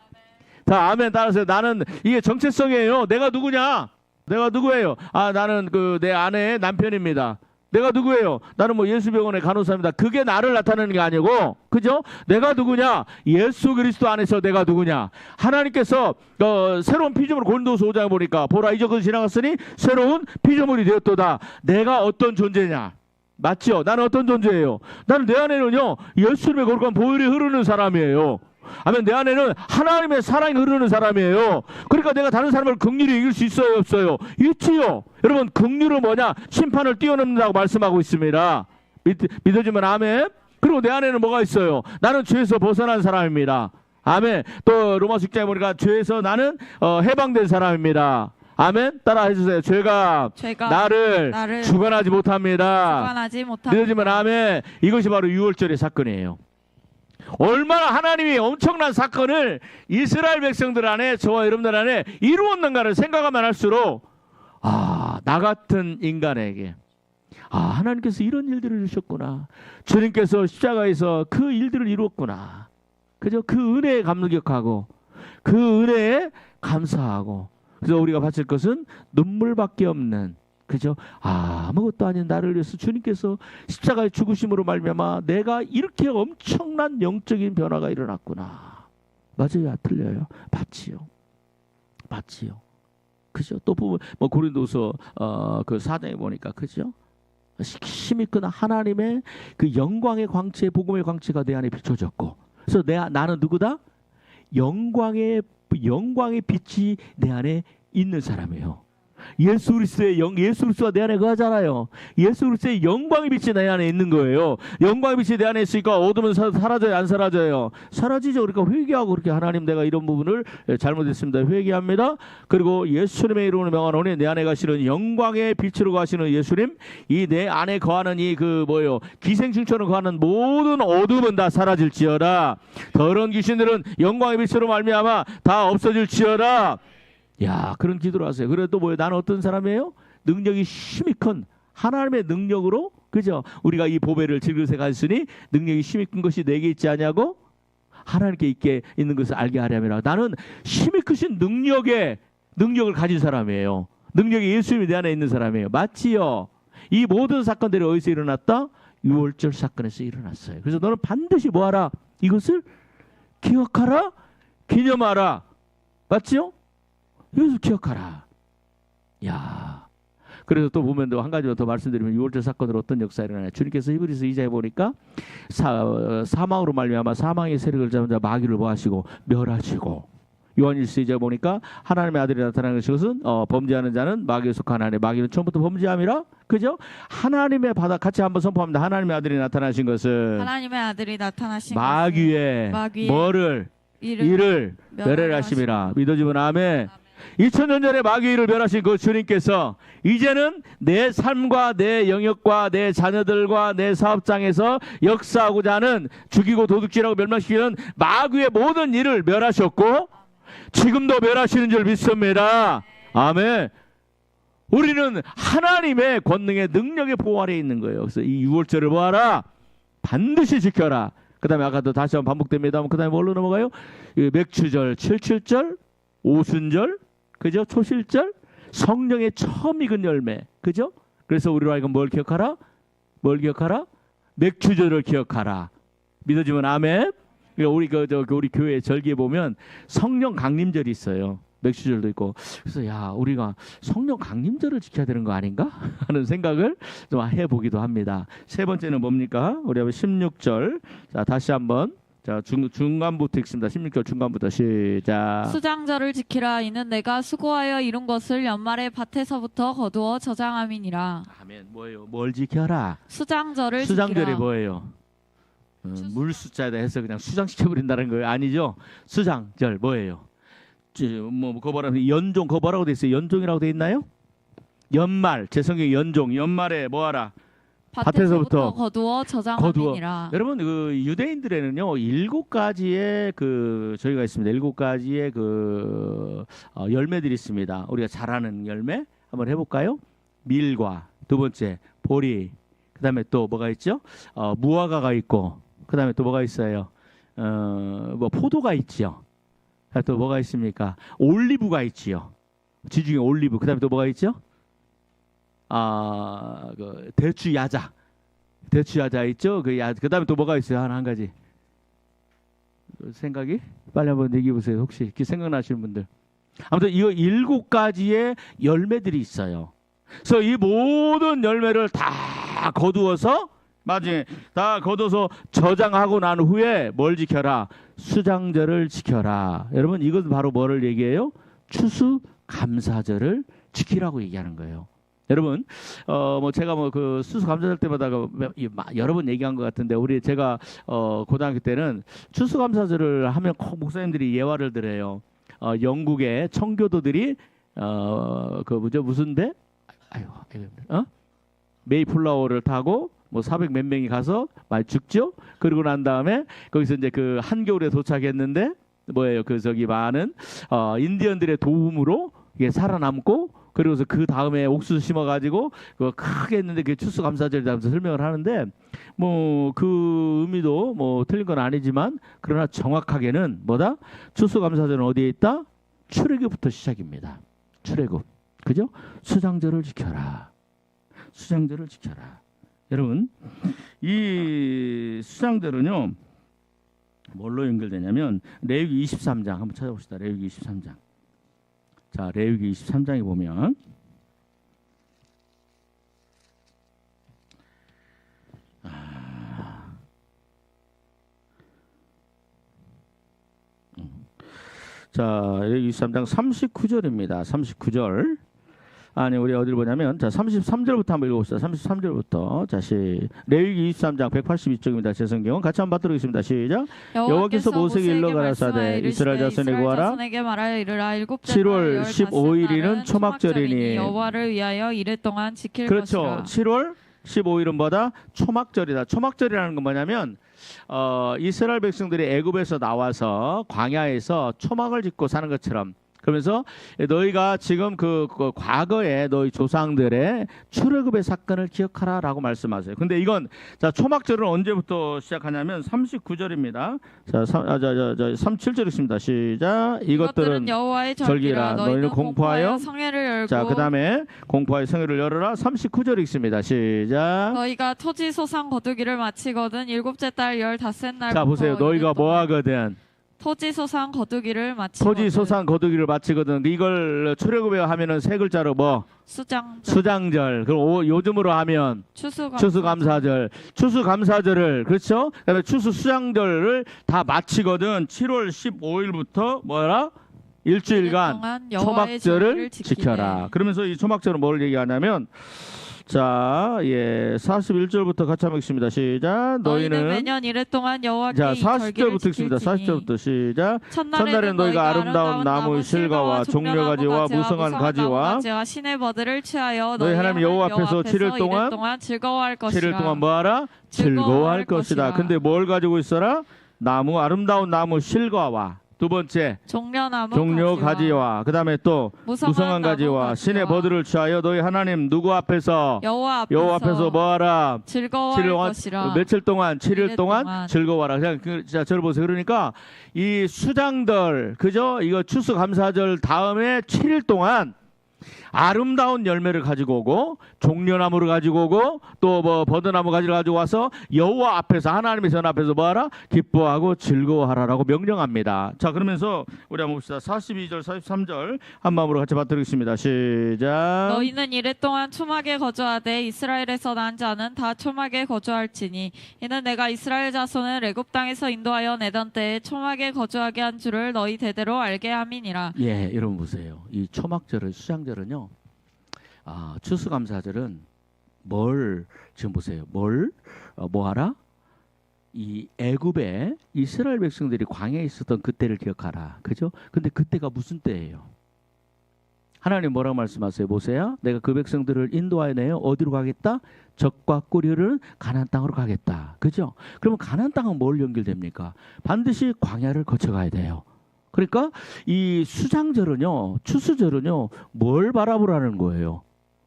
자, 아멘 따라서 나는 이게 정체성이에요. 내가 누구냐? 내가 누구예요? 아, 나는 그 내 아내의 남편입니다. 내가 누구예요? 나는 뭐 예수병원의 간호사입니다. 그게 나를 나타내는 게 아니고, 그죠? 내가 누구냐? 예수 그리스도 안에서 내가 누구냐? 하나님께서 새로운 피조물 고린도서 5장에 보니까 보라 이적은 지나갔으니 새로운 피조물이 되었도다. 내가 어떤 존재냐? 맞죠? 나는 어떤 존재예요? 나는 내 안에는요 예수님의 거룩한 보혈이 흐르는 사람이에요. 아멘. 내 안에는 하나님의 사랑이 흐르는 사람이에요. 그러니까 내가 다른 사람을 긍휼히 이길 수 있어요, 없어요? 있지요. 여러분, 긍휼은 뭐냐? 심판을 뛰어넘는다고 말씀하고 있습니다. 믿어지면 아멘. 그리고 내 안에는 뭐가 있어요? 나는 죄에서 벗어난 사람입니다. 아멘. 또 로마서 6장에 보니까 죄에서 나는 해방된 사람입니다. 아멘. 따라 해주세요. 죄가 나를 주관하지 못합니다. 믿어지면 아멘. 이것이 바로 유월절의 사건이에요. 얼마나 하나님이 엄청난 사건을 이스라엘 백성들 안에, 저와 여러분들 안에 이루었는가를 생각하면 할수록 나 같은 인간에게 하나님께서 이런 일들을 주셨구나. 주님께서 십자가에서 그 일들을 이루었구나. 그죠? 그 은혜에 감격하고 그 은혜에 감사하고, 그래서 우리가 바칠 것은 눈물밖에 없는, 그죠? 아무것도 아닌 나를 위해서 주님께서 십자가의 죽으심으로 말미암아 내가 이렇게 엄청난 영적인 변화가 일어났구나. 맞아요? 틀려요? 맞지요. 맞지요. 그죠? 또 보면 뭐 고린도서 그 4장에 보니까, 그죠? 힘이 큰 하나님의 그 영광의 광채, 복음의 광채가 내 안에 비춰졌고, 그래서 나는 누구다? 영광의 빛이 내 안에 있는 사람이에요. 예수 그리스도가 내 안에 거하잖아요. 예수 그리스도의 영광의 빛이 내 안에 있는 거예요. 영광의 빛이 내 안에 있으니까 어둠은 사라져요, 안 사라져요? 사라지죠. 그러니까 회개하고, 그렇게 하나님 내가 이런 부분을 잘못했습니다, 회개합니다. 그리고 예수님의 이름으로 명하노니 내 안에 가시는 영광의 빛으로 가시는 예수님, 이 내 안에 거하는 이 기생충처럼 거하는 모든 어둠은 다 사라질지어다. 더러운 귀신들은 영광의 빛으로 말미암아 다 없어질지어다. 야, 그런 기도를 하세요. 그래도 나는 어떤 사람이에요? 능력이 힘이 큰 하나님의 능력으로, 그죠? 우리가 이 보배를 질그릇에 가졌으니 능력이 힘이 큰 것이 내게 있지 않냐고? 하나님께 있는 것을 알게 하려면, 나는 힘이 크신 능력을 가진 사람이에요. 능력이 예수님이 내 안에 있는 사람이에요. 맞지요? 이 모든 사건들이 어디서 일어났다? 유월절 사건에서 일어났어요. 그래서 너는 반드시 뭐하라? 이것을 기억하라, 기념하라. 맞지요? 이것을 기억하라. 야, 그래서 또 보면 한 가지만 더 말씀드리면, 유월절 사건으로 어떤 역사가 일어나요? 주님께서 히브리서 2장에 보니까 사망으로 말미암아 사망의 세력을 잡은 자 마귀를 뭐하시고 멸하시고, 요한일서 2장에 보니까 하나님의 아들이 나타나는 것은 범죄하는 자는 마귀에 속한 아내, 마귀는 처음부터 범죄함이라. 그죠? 하나님의 같이 한번 선포합니다. 하나님의 아들이 나타나신 것은 마귀의 뭐를? 이를 멸하심이라. 믿어지면 아멘. 2000년 전에 마귀의 일을 멸하신 그 주님께서 이제는 내 삶과 내 영역과 내 자녀들과 내 사업장에서 역사하고자 하는, 죽이고 도둑질하고 멸망시키는 마귀의 모든 일을 멸하셨고 지금도 멸하시는 줄 믿습니다. 아멘. 우리는 하나님의 권능의 능력의 보호 아래에 있는 거예요. 그래서 이 유월절을 보아라, 반드시 지켜라. 그 다음에 아까도 다시 한번 반복됩니다. 그 다음에 뭘로 넘어가요? 맥추절, 칠칠절, 오순절, 그죠? 초실절, 성령의 처음 익은 열매, 그죠? 그래서 우리로 하여금 뭘 기억하라? 맥추절을 기억하라. 믿어지면 아멘. 우리 우리 교회 절기에 보면 성령 강림절이 있어요. 맥추절도 있고. 그래서 우리가 성령 강림절을 지켜야 되는 거 아닌가 하는 생각을 좀 해보기도 합니다. 세 번째는 뭡니까? 우리 한번 16절. 자, 다시 한번. 자, 중간부터 읽습니다. 16절 중간부터 시작. 수장절을 지키라. 이는 내가 수고하여 이룬 것을 연말에 밭에서부터 거두어 저장함이니라. 아멘. 뭐예요? 뭘 지켜라? 수장절이 뭐예요? 물 숫자에다 해서 그냥 수장시켜버린다는 거예요? 아니죠. 수장절 뭐예요? 그거 뭐라고 연종, 그거 뭐라고 돼 있어요? 연종이라고 돼 있나요? 연말, 제 성경에 연종, 연말에 뭐하라? 밭에서부터 거두어 저장함이니라. 여러분, 그 유대인들에는요 7가지의 저희가 있습니다. 7가지의 열매들이 있습니다. 우리가 잘 아는 열매 한번 해볼까요? 밀과, 두 번째 보리, 그 다음에 또 뭐가 있죠? 무화과가 있고, 그 다음에 또 뭐가 있어요? 포도가 있죠. 또 뭐가 있습니까? 올리브가 있지요. 지중해 올리브. 그다음에 또 뭐가 있죠? 그 대추 야자. 대추 야자 있죠? 그다음에 또 뭐가 있어요? 한 가지. 생각이? 빨리 한번 얘기해 보세요. 혹시 이렇게 생각나시는 분들. 아무튼 이거 7가지의 열매들이 있어요. 그래서 이 모든 열매를 다 거두어서 나중에 다 거둬서 저장하고 난 후에 뭘 지켜라? 수장절을 지켜라. 여러분 이것 바로 뭐를 얘기해요? 추수감사절을 지키라고 얘기하는 거예요. 여러분 뭐 제가 뭐 그 추수감사절 때마다 여러 번 얘기한 것 같은데 제가 고등학교 때는 추수감사절을 하면 꼭 목사님들이 예화를 드려요. 영국의 청교도들이 그 뭐죠 무슨 배? 메이플라워를 타고 뭐 400 몇 명이 가서 많이 죽죠. 그러고 난 다음에 거기서 이제 그 한겨울에 도착했는데 뭐예요? 그 저기 많은 인디언들의 도움으로 이게 살아남고 그리고서 그 다음에 옥수수 심어가지고 그거 크게 했는데 그게 추수감사절이라면서 설명을 하는데 뭐 그 의미도 뭐 틀린 건 아니지만 그러나 정확하게는 뭐다? 추수감사절은 어디에 있다? 출애굽부터 시작입니다. 출애굽. 그죠? 수장절을 지켜라. 수장절을 지켜라. 여러분 이 수장절은요 뭘로 연결되냐면 레위기 23장 한번 찾아봅시다. 레위기 23장. 자, 레위기 23장에 보면 자, 레위기 23장 39절입니다. 39절. 아니 우리 어디를 보냐면 자 33절부터 한번 읽어봅시다. 33절부터 다시 레위기 23장 182쪽입니다. 제 성경은 같이 한번 받도록 하겠습니다. 시작. 여호와께서 모세에게 일러 가라사대 이스라엘 자손에게 구하라. 7월 15일이는 초막절이니 여호와를 위하여 이래 동안 지킬 그렇죠. 것이라. 7월 15일은 뭐다? 초막절이다. 초막절이라는 건 뭐냐면 이스라엘 백성들이 애굽에서 나와서 광야에서 초막을 짓고 사는 것처럼 그러면서 너희가 지금 그 과거에 너희 조상들의 출애굽의 사건을 기억하라라고 말씀하세요. 근데 이건 자 초막절은 언제부터 시작하냐면 39절입니다. 자 37절 있습니다. 시작. 이것들은 여호와의 절기라 너희는 공포하여 성회를 열고 자 그다음에 공포하여 성회를 열어라. 39절 있습니다. 시작. 너희가 토지 소상 거두기를 마치거든 일곱째 달 15날 자 보세요. 너희가 뭐 하거든? 토지 소상 거두기를 마치거든. 토지 소상 거두기를 마치거든. 이걸 출애굽에 하면은 세 글자로 뭐? 수장절. 그럼 요즘으로 하면 추수감사절. 추수감사절을 그렇죠? 그다음에 추수수장절을 다 마치거든. 7월 15일부터 뭐라? 일주일간 초막절을 지켜라. 그러면서 이 초막절은 뭘 얘기하냐면 자, 41절부터 같이 한번 읽습니다. 시작. 너희는 매년 이래 동안 여호와께 자, 40절부터 읽습니다. 40절부터 시작. 첫날에는 너희가 아름다운 나무 실과와 종려가지와 무성한 가지와 시내 버들을 취하여 너희 하나님 여호와 앞에서 7일 동안 즐거워할 것이라. 7일 동안 뭐하라? 즐거워할 것이다. 근데 뭘 가지고 있어라? 나무 아름다운 나무 실과와 두 번째 종려 가지와 그다음에 또 무성한 가지와 신의 버들을 취하여 너희 하나님 누구 앞에서 여호와 앞에서 뭐하라? 즐거워할 것이라. 며칠 동안 7일 동안 즐거워하라. 그냥 자 저를 보세요. 그러니까 이 수장들 그죠? 이거 추수감사절 다음에 7일 동안 아름다운 열매를 가지고 오고 종려나무를 가지고 오고 또 뭐 버드나무 가지를 가지고 와서 여호와 앞에서 하나님의 전 앞에서 뭐하라? 기뻐하고 즐거워하라라고 명령합니다. 자 그러면서 우리 한번 봅시다. 42절 43절 한 마음으로 같이 받들겠습니다. 시작. 너희는 이래 동안 초막에 거주하되 이스라엘에서 난 자는 다 초막에 거주할지니 이는 내가 이스라엘 자손을 애굽 땅에서 인도하여 내던 때에 초막에 거주하게 한 줄을 너희 대대로 알게 함이니라. 예, 여러분 보세요. 이 초막절을 수장절은요. 추수감사절은 뭘 지금 보세요. 뭐하라? 이 애굽에 이스라엘 백성들이 광야에 있었던 그때를 기억하라. 그죠? 근데 그때가 무슨 때예요? 하나님 뭐라고 말씀하세요? 모세야, 내가 그 백성들을 인도하여 내어 어디로 가겠다? 적과 꾸리는 가나안 땅으로 가겠다. 그죠? 그러면 가나안 땅은 뭘 연결됩니까? 반드시 광야를 거쳐가야 돼요. 그러니까 이 수장절은요, 추수절은요, 뭘 바라보라는 거예요?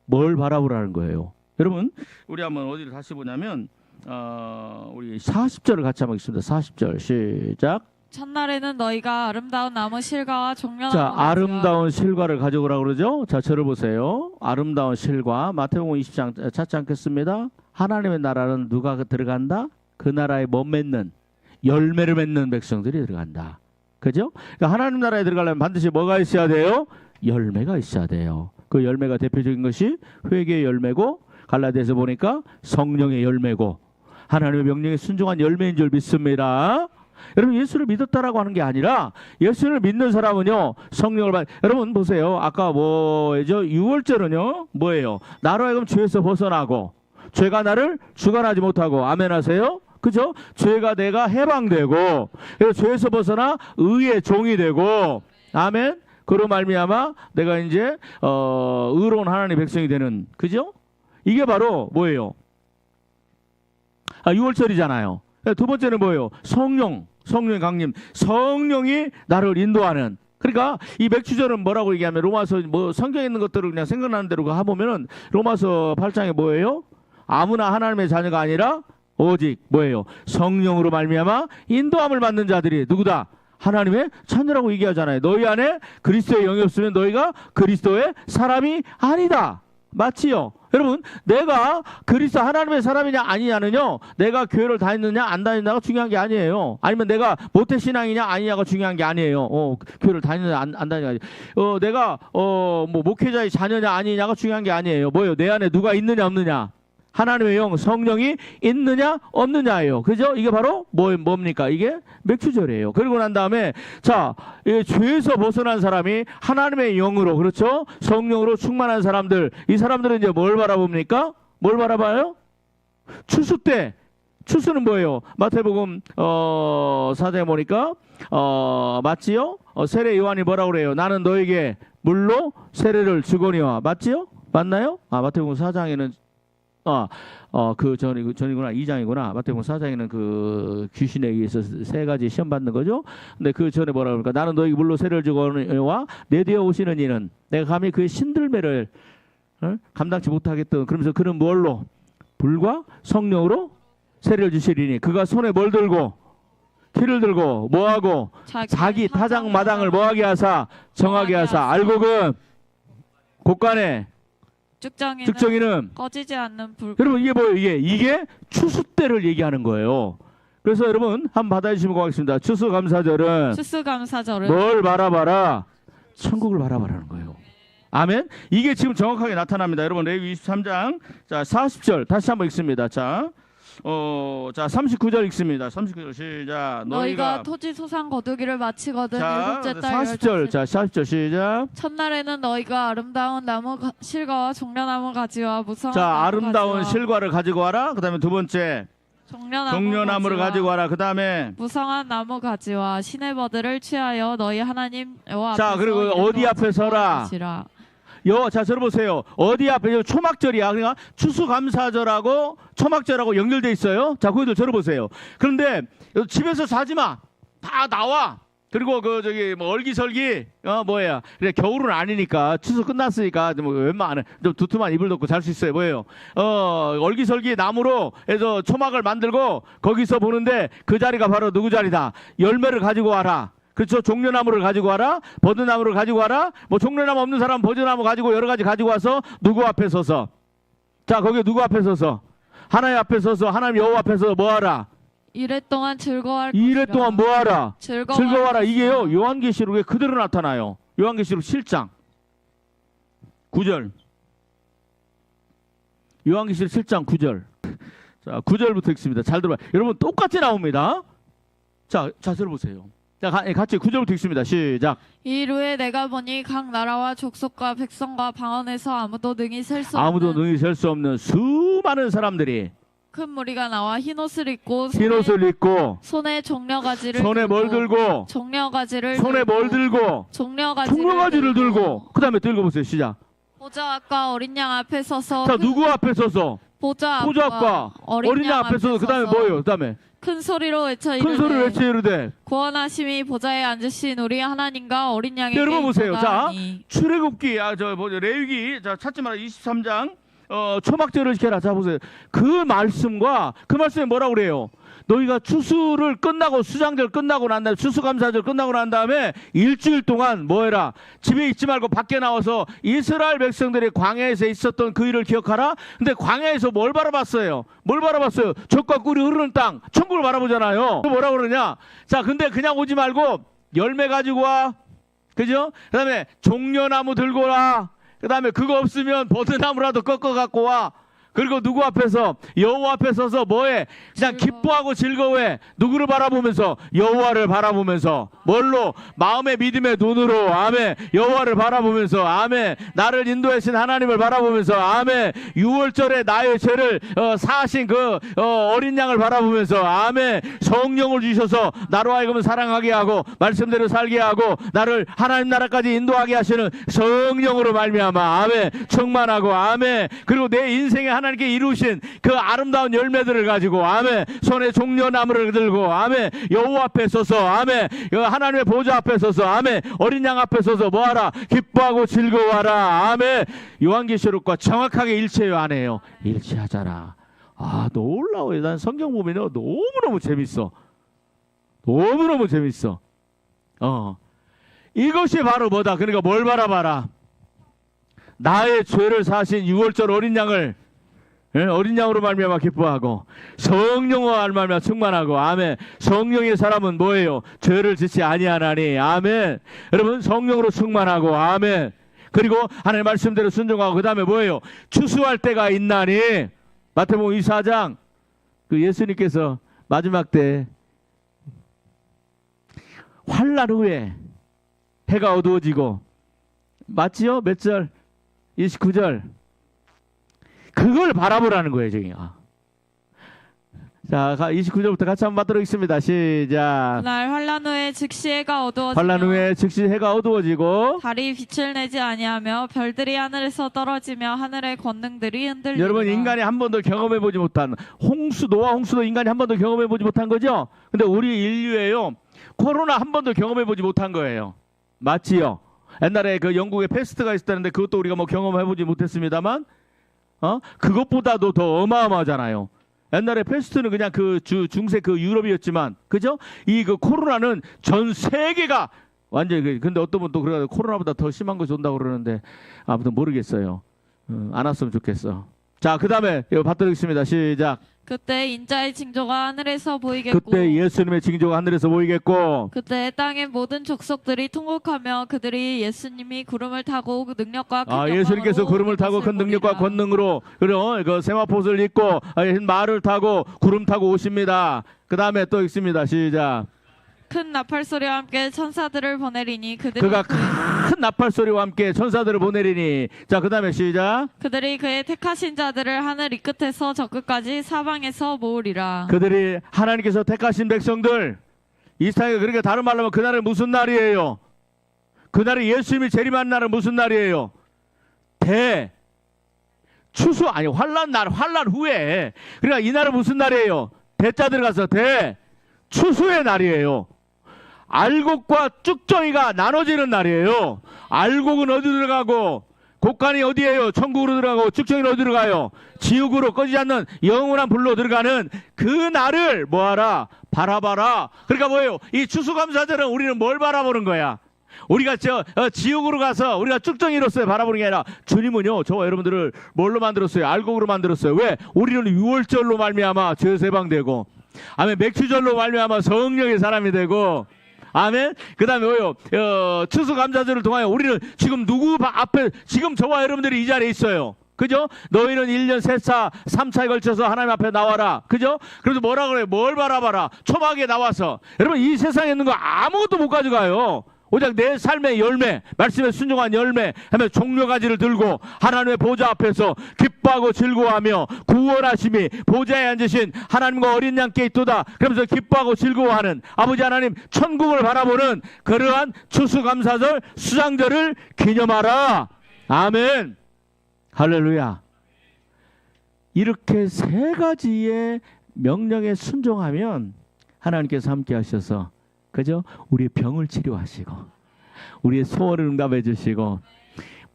뭘 바라보라는 거예요? 여러분, 우리 한번 어디를 다시 보냐면 우리 40절을 같이 한번 읽습니다. 40절 시작. 첫날에는 너희가 아름다운 나무 실과와 종려나무 자, 아름다운 실과를 가져오라고 그러죠. 자, 저를 보세요. 아름다운 실과. 마태복음 20장 찾지 않겠습니다. 하나님의 나라는 누가 들어간다? 그 나라에 뭐 맺는? 열매를 맺는 백성들이 들어간다. 그죠? 그러니까 하나님 나라에 들어가려면 반드시 뭐가 있어야 돼요? 열매가 있어야 돼요. 그 열매가 대표적인 것이 회개의 열매고, 갈라디아서 보니까 성령의 열매고, 하나님의 명령에 순종한 열매인 줄 믿습니다. 여러분, 예수를 믿었다라고 하는 게 아니라 예수를 믿는 사람은요, 성령을 여러분 보세요. 아까 뭐죠? 유월절은요 뭐예요? 나로 하여금 죄에서 벗어나고 죄가 나를 주관하지 못하고, 아멘 하세요? 그죠? 죄가 내가 해방되고, 그래서 죄에서 벗어나 의의 종이 되고, 아멘. 그로 말미암아 내가 이제 의로운 하나님의 백성이 되는, 그죠? 이게 바로 뭐예요? 유월절이잖아요. 두 번째는 뭐예요? 성령의 강림. 성령이 나를 인도하는. 그러니까 이 맥주절은 뭐라고 얘기하면, 로마서 뭐 성경에 있는 것들을 그냥 생각나는 대로 해보면은 로마서 8장에 뭐예요? 아무나 하나님의 자녀가 아니라 오직 뭐예요? 성령으로 말미암아 인도함을 받는 자들이 누구다? 하나님의 자녀라고 얘기하잖아요. 너희 안에 그리스도의 영이 없으면 너희가 그리스도의 사람이 아니다. 맞지요? 여러분, 내가 그리스도 하나님의 사람이냐 아니냐는요, 내가 교회를 다녔느냐 안 다녔느냐가 중요한 게 아니에요. 아니면 내가 모태신앙이냐 아니냐가 중요한 게 아니에요. 교회를 다녔느냐 안 다녔느냐. 내가 뭐 목회자의 자녀냐 아니냐가 중요한 게 아니에요. 뭐예요? 내 안에 누가 있느냐 없느냐. 하나님의 영, 성령이 있느냐 없느냐예요. 그죠? 이게 바로 뭡니까? 이게 맥주절이에요. 그리고 난 다음에, 자, 죄에서 벗어난 사람이 하나님의 영으로, 그렇죠? 성령으로 충만한 사람들, 이 사람들은 이제 뭘 바라봅니까? 뭘 바라봐요? 추수 때. 추수는 뭐예요? 마태복음 4장에 보니까 맞지요? 세례 요한이 뭐라고 그래요? 나는 너에게 물로 세례를 주거니와. 맞지요? 맞나요? 마태복음 4장에는 그 전이구나. 2장이구나. 마태복음 4장에는 그 귀신에 의해서 세 가지 시험 받는 거죠. 근데 그 전에 뭐라고 그러니까, 나는 너에게 물로 세례를 주거니와 내 뒤에 오시는 이는 내가 감히 그의 신들매를 감당치 못하겠던, 그러면서 그는 뭘로? 불과 성령으로 세례를 주시리니 그가 손에 뭘 들고? 키를 들고 뭐하고? 자기 타작 마당을 뭐하게 하사? 정하게 하사. 알곡은 곡간에 쭉정이는 꺼지지 않는 불. 여러분, 이게 뭐예요? 이게 추수 때를 얘기하는 거예요. 그래서 여러분 한번 받아주시면 고맙겠습니다. 추수감사절은 뭘 바라봐라? 천국을 바라봐라는 거예요. 아멘. 이게 지금 정확하게 나타납니다. 여러분, 레위기 23장 자 40절 다시 한번 읽습니다. 자 39절 읽습니다. 39절 시작. 너희가 토지 소산 거두기를 마치거든 일곱째 달 40절. 자 40절 시작. 첫날에는 너희가 아름다운 나무 실과와 종려나무 가지와 무성한 자, 아름다운 실과를 가지고 와라. 그다음에 두 번째 종려나무를 가지고 와라. 그다음에 무성한 나무 가지와 시내버들을 취하여 너희 하나님 여호와 앞에서. 자, 그리고 어디 앞에 서라? 자, 들어보세요. 어디 앞에? 초막절이야. 그러니까 추수감사절하고 초막절하고 연결돼 있어요. 자, 거기들 들어보세요. 그런데 집에서 자지 마. 다 나와. 그리고 뭐 얼기설기 뭐야? 그래, 겨울은 아니니까 추수 끝났으니까 뭐 웬만하면 좀 두툼한 이불 덮고 잘 수 있어요. 뭐예요? 얼기설기 나무로 해서 초막을 만들고 거기서 보는데 그 자리가 바로 누구 자리다? 열매를 가지고 와라. 그렇죠? 종려나무를 가지고 와라. 버드나무를 가지고 와라. 뭐 종려나무 없는 사람 버드나무 가지고 여러 가지 가지고 와서 누구 앞에 서서, 자, 거기 누구 앞에 서서? 하나님 앞에 서서, 하나님 여호와 앞에서 뭐하라? 이래 동안 즐거워할 이래 동안 뭐하라? 즐거워하라. 이게요, 요한계시록에 그대로 나타나요. 요한계시록 7장 9절. 요한계시록 7장 9절. 자, 9절부터 읽습니다. 잘 들어봐요. 여러분, 똑같이 나옵니다. 자, 들어보세요. 자, 같이 9절부터 읽습니다. 시작. 이후에 내가 보니 각 나라와 족속과 백성과 방언에서 아무도 능히 셀 수 없는 수많은 사람들이 큰 무리가 나와 흰옷을 입고 손에 종려가지를 손에 뭘 들고? 종려가지를 손에 들고, 뭘 들고? 종려가지를 들고. 그 다음에 읽어보세요. 시작. 보좌 앞과 어린 양 앞에 서서. 자, 누구 앞에 서서? 보좌 앞과 어린 양 앞에 서서. 그 다음에 뭐예요? 그 다음에 큰 소리로 외쳐 이르되 구원하심이 보좌에 앉으신 우리 하나님과 어린 양에게. 여러분 보세요. 자, 출애굽기 레위기, 자, 찾지 마라. 23장 초막절을 지켜라. 자 보세요. 그 말씀과 그 말씀이 뭐라고 그래요? 너희가 추수를 끝나고 수장절 끝나고 난 다음에 추수감사절 끝나고 난 다음에 일주일 동안 뭐 해라? 집에 있지 말고 밖에 나와서 이스라엘 백성들이 광야에서 있었던 그 일을 기억하라. 근데 광야에서 뭘 바라봤어요? 뭘 바라봤어요? 젖과 꿀이 흐르는 땅, 천국을 바라보잖아요. 뭐라고 그러냐? 자, 근데 그냥 오지 말고 열매 가지고 와. 그죠? 그 다음에 종려나무 들고 와. 그 다음에 그거 없으면 버드나무라도 꺾어 갖고 와. 그리고 누구 앞에서? 여호와 앞에 서서 뭐해? 그냥 기뻐하고 즐거워해. 누구를 바라보면서? 여호와를 바라보면서. 뭘로? 마음의 믿음의 눈으로. 아멘. 여호와를 바라보면서. 아멘. 나를 인도하신 하나님을 바라보면서. 아멘. 6월절에 나의 죄를 사하신 그 어린 양을 바라보면서. 아멘. 성령을 주셔서 나로 하여금 사랑하게 하고 말씀대로 살게 하고 나를 하나님 나라까지 인도하게 하시는 성령으로 말미암아. 아멘. 충만하고. 아멘. 그리고 내 인생에 하나님께 이루신 그 아름다운 열매들을 가지고 아멘. 손에 종려나무를 들고 아멘. 여호와 앞에 서서 아멘. 하나님의 보좌 앞에 서서 아멘. 어린 양 앞에 서서 뭐하라? 기뻐하고 즐거워하라. 아멘. 요한계시록과 정확하게 일치해요, 안 해요? 일치하잖아. 아, 놀라워요. 난 성경 보면 너무너무 재밌어. 너무너무 재밌어. 이것이 바로 뭐다? 그러니까 뭘 바라봐라? 나의 죄를 사신 6월절 어린 양을 어린 양으로 말미암아 기뻐하고 성령과 말미암아 충만하고 아멘. 성령의 사람은 뭐예요? 죄를 짓지 아니하나니 아멘. 여러분 성령으로 충만하고 아멘. 그리고 하나님의 말씀대로 순종하고 그 다음에 뭐예요? 추수할 때가 있나니 마태복음 24장 그 예수님께서 마지막 때 환난 후에 해가 어두워지고 맞지요? 몇 절? 29절. 그걸 바라보라는 거예요, 저기. 자, 29절부터 같이 한번 받도록 하겠습니다. 시작. 날 환난 후에 즉시 해가 어두워지고 환난 후에 즉시 해가 어두워지고 달이 빛을 내지 아니하며 별들이 하늘에서 떨어지며 하늘의 권능들이 흔들리고. 여러분 인간이 한 번도 경험해 보지 못한 노아 홍수도 인간이 한 번도 경험해 보지 못한 거죠. 근데 우리 인류예요. 코로나 한 번도 경험해 보지 못한 거예요. 맞지요? 옛날에 그 영국에 패스트가 있었다는데 그것도 우리가 뭐 경험해 보지 못했습니다만 그것보다도 더 어마어마하잖아요. 옛날에 패스트는 그냥 그 중세 그 유럽이었지만, 그죠? 이 그 코로나는 전 세계가 완전히 근데 어떤 분 또 그래 코로나보다 더 심한 것이 온다고 그러는데 아무튼 모르겠어요. 안 왔으면 좋겠어. 자, 그 다음에 이거 받도록 하겠습니다. 시작. 그때 인자의 징조가 하늘에서 보이겠고 그때 예수님의 징조가 하늘에서 보이겠고 그때 땅의 모든 족속들이 통곡하며 그들이 예수님이 구름을 타고 그 능력과 큰 영광으로 예수님께서 구름을 타고 큰 능력과 권능으로 그 세마포옷을 입고 말을 타고 구름 타고 오십니다. 그 다음에 또 있습니다. 시작. 큰 나팔소리와 함께 천사들을 보내리니 그가 큰 나팔소리와 함께 천사들을 보내리니. 자, 그 다음에 시작. 그들이 그의 택하신 자들을 하늘 이 끝에서 저 끝까지 사방에서 모으리라. 그들이 하나님께서 택하신 백성들 이 세상에 그러니까 다른 말로 하면 그날은 무슨 날이에요? 그날이 예수님이 재림하는 날은 무슨 날이에요? 추수 아니 환난 날 환난 후에. 그러니까 이 날은 무슨 날이에요? 대자 들어가서 추수의 날이에요. 알곡과 쭉정이가 나눠지는 날이에요. 알곡은 어디 들어가고 곡간이 어디에요? 천국으로 들어가고 쭉정이는 어디로 가요? 지옥으로 꺼지지 않는 영원한 불로 들어가는 그 날을 뭐하라? 바라봐라. 그러니까 뭐예요? 이 추수감사절은 우리는 뭘 바라보는 거야? 우리가 지옥으로 가서 우리가 쭉정이로서 바라보는 게 아니라 주님은요 저와 여러분들을 뭘로 만들었어요? 알곡으로 만들었어요. 왜? 우리는 6월절로 말미암아 죄에서 해방되고 아멘. 맥주절로 말미암아 성령의 사람이 되고 아멘. 그 다음에 뭐요? 추수감사절을 통하여 우리는 지금 누구 앞에 지금 저와 여러분들이 이 자리에 있어요. 그죠? 너희는 1년 3차에 걸쳐서 하나님 앞에 나와라. 그죠? 그래서 뭐라 그래요? 뭘 바라봐라. 초막에 나와서. 여러분 이 세상에 있는 거 아무것도 못 가져가요. 오직 내 삶의 열매, 말씀에 순종한 열매 하면 종려가지를 들고 하나님의 보좌 앞에서 기뻐하고 즐거워하며 구원하심이 보좌에 앉으신 하나님과 어린 양께 있도다. 그러면서 기뻐하고 즐거워하는 아버지 하나님 천국을 바라보는 그러한 추수감사절 수장절을 기념하라. 아멘. 할렐루야. 이렇게 세 가지의 명령에 순종하면 하나님께서 함께 하셔서 그죠? 우리의 병을 치료하시고 우리의 소원을 응답해 주시고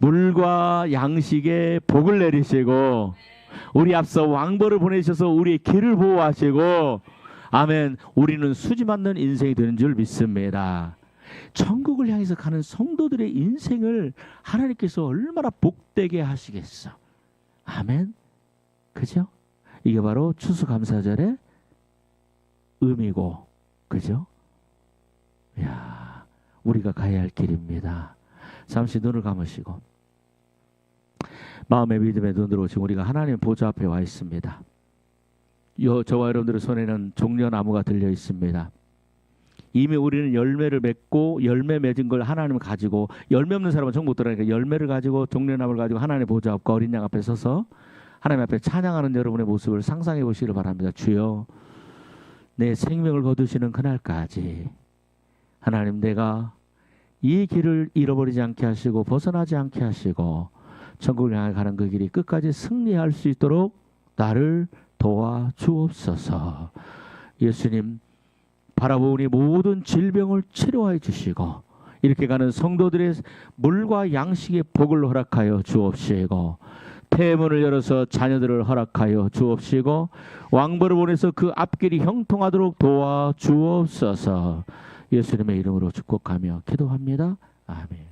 물과 양식에 복을 내리시고 우리 앞서 왕벌을 보내셔서 우리의 길을 보호하시고 아멘. 우리는 수지 맞는 인생이 되는 줄 믿습니다. 천국을 향해서 가는 성도들의 인생을 하나님께서 얼마나 복되게 하시겠어. 아멘. 그죠? 이게 바로 추수감사절의 의미고, 그죠? 야, 우리가 가야 할 길입니다. 잠시 눈을 감으시고 마음의 믿음의 눈으로 지금 우리가 하나님 보좌 앞에 와 있습니다. 저와 여러분들의 손에는 종려나무가 들려 있습니다. 이미 우리는 열매를 맺고 열매 맺은 걸 하나님 가지고, 열매 없는 사람은 정 못 들으니까 열매를 가지고 종려나무를 가지고 하나님의 보좌 앞과 어린 양 앞에 서서 하나님 앞에 찬양하는 여러분의 모습을 상상해 보시기를 바랍니다. 주여, 내 생명을 거두시는 그날까지 하나님, 내가 이 길을 잃어버리지 않게 하시고 벗어나지 않게 하시고 천국을 향해 가는 그 길이 끝까지 승리할 수 있도록 나를 도와주옵소서. 예수님, 바라보니 모든 질병을 치료해 주시고 이렇게 가는 성도들의 물과 양식의 복을 허락하여 주옵시고, 태문을 열어서 자녀들을 허락하여 주옵시고, 왕벌을 보내서 그 앞길이 형통하도록 도와주옵소서. 예수님의 이름으로 축복하며 기도합니다. 아멘.